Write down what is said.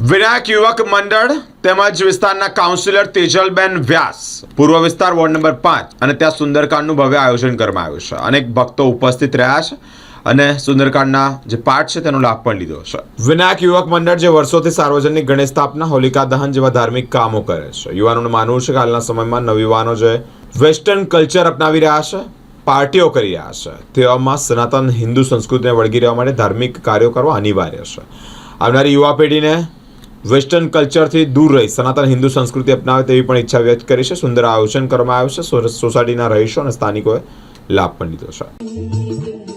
વિનાયક યુવક મંડળ તેમજ વિસ્તારના કાઉન્સિલર તેજલબેન વ્યાસ પૂર્વ વિસ્તાર વોર્ડ નંબર 5 અને ત્યાં સુંદરકાંડનું ભવ્ય આયોજન કરવામાં આવ્યું છે. અનેક ભક્તો ઉપસ્થિત રહ્યા છે અને સુંદરકાંડના જે પાઠ છે તેનો લાભ પણ લીધો છે. વિનાયક યુવક મંડળ જે વર્ષોથી સાર્વજનિક ગણેશ સ્થાપના, હોલિકા દહન જેવા ધાર્મિક કામો કરે છે. યુવાનોનું માનવું છે કે હાલના સમયમાં નવયુવાનો જે વેસ્ટર્ન કલ્ચર અપનાવી રહ્યા છે, પાર્ટીઓ કરી રહ્યા છે, તેવામાં સનાતન હિન્દુ સંસ્કૃતિને વળગી રહેવા માટે ધાર્મિક કાર્યો કરવા અનિવાર્ય છે. આવનારી યુવા પેઢીને વેસ્ટર્ન કલ્ચરથી દૂર રહી સનાતન હિન્દુ સંસ્કૃતિ અપનાવે તેવી પણ ઈચ્છા વ્યક્ત કરી છે. સુંદર આયોજન કરવામાં આવ્યું છે. સોસાયટીના રહીશો અને સ્થાનિકોએ લાભ પણ લીધો છે.